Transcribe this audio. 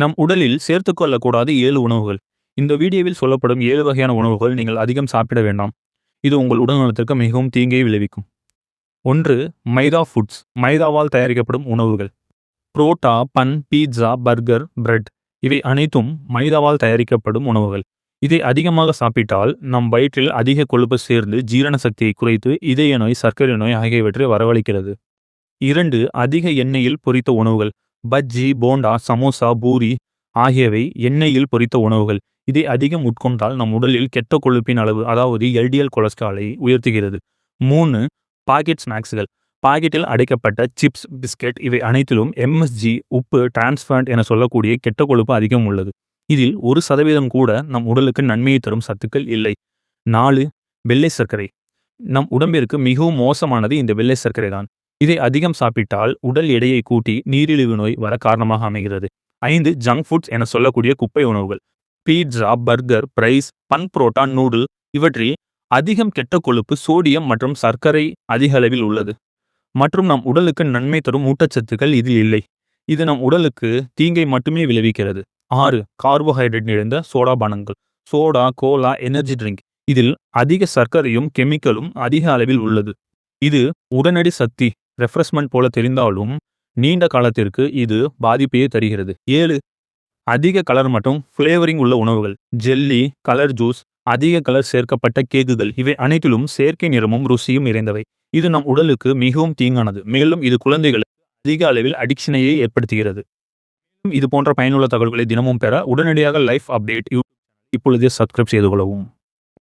நம் உடலில் சேர்த்துக் கொள்ளக்கூடாத 7 உணவுகள். இந்த வீடியோவில் சொல்லப்படும் 7 வகையான உணவுகள் நீங்கள் அதிகம் சாப்பிட வேண்டாம். இது உங்கள் உடல்நலத்திற்கு மிகவும் தீங்கை விளைவிக்கும். 1. மைதா ஃபுட்ஸ். மைதாவால் தயாரிக்கப்படும் உணவுகள். புரோட்டா, பன், பீட்சா, பர்கர், பிரெட் இவை அனைத்தும் மைதாவால் தயாரிக்கப்படும் உணவுகள். இதை அதிகமாக சாப்பிட்டால் நம் வயிற்றில் அதிக கொழுப்பு சேர்ந்து ஜீரண சக்தியை குறைத்து இதய நோய், சர்க்கரை நோய் ஆகியவற்றை வரவழைக்கிறது. 2. அதிக எண்ணெயில் பொரித்த உணவுகள். பஜ்ஜி, போண்டா, சமோசா, பூரி ஆகியவை எண்ணெயில் பொரித்த உணவுகள். இதை அதிகம் உட்கொண்டால் நம் உடலில் கெட்ட கொழுப்பின் அளவு, அதாவது எல்டிஎல் கொலஸ்ட்ராலை உயர்த்துகிறது. 3. பாக்கெட் ஸ்நாக்ஸ்கள். பாக்கெட்டில் அடைக்கப்பட்ட சிப்ஸ், பிஸ்கெட் இவை அனைத்திலும் எம்எஸ்ஜி, உப்பு, டிரான்ஸ்ஃபேட் என சொல்லக்கூடிய கெட்ட கொழுப்பு அதிகம் உள்ளது. இதில் 1% கூட நம் உடலுக்கு நன்மையை தரும் சத்துக்கள் இல்லை. 4. வெள்ளை சர்க்கரை. நம் உடம்பிற்கு மிகவும் மோசமானது இந்த வெள்ளை சர்க்கரை தான். இதை அதிகம் சாப்பிட்டால் உடல் எடையை கூட்டி நீரிழிவு நோய் வர காரணமாக அமைகிறது. 5. ஜங்க் ஃபுட்ஸ் என சொல்லக்கூடிய குப்பை உணவுகள். பீட்சா, பர்கர், பிரைஸ், பன், புரோட்டா, நூடுல் இவற்றில் அதிகம் கெட்ட கொழுப்பு, சோடியம் மற்றும் சர்க்கரை அதிக அளவில் உள்ளது. மற்றும் நம் உடலுக்கு நன்மை தரும் ஊட்டச்சத்துக்கள் இதில் இல்லை. இது நம் உடலுக்கு தீங்கை மட்டுமே விளைவிக்கிறது. 6. கார்போஹைட்ரேட் நிறைந்த சோடா பானங்கள். சோடா, கோலா, எனர்ஜி ட்ரிங்க் இதில் அதிக சர்க்கரையும் கெமிக்கலும் அதிக அளவில் உள்ளது. இது உடனடி சக்தி ரெஃப்ரெஷ்மெண்ட் போல தெரிந்தாலும் நீண்ட காலத்திற்கு இது பாதிப்பையே தருகிறது. 7. அதிக கலர் மற்றும் ஃப்ளேவரிங் உள்ள உணவுகள். ஜெல்லி, கலர் ஜூஸ், அதிக கலர் சேர்க்கப்பட்ட கேக்குகள் இவை அனைத்திலும் செயற்கை நிறமும் ருசியும் நிறைந்தவை. இது நம் உடலுக்கு மிகவும் தீங்கானது. மேலும் இது குழந்தைகளுக்கு அதிக அளவில் அடிக்ஷனையே ஏற்படுத்துகிறது. இது போன்ற பயனுள்ள தகவல்களை தினமும் பெற உடனடியாக லைஃப் அப்டேட் இப்பொழுதே சப்ஸ்கிரைப் செய்து கொள்ளவும்.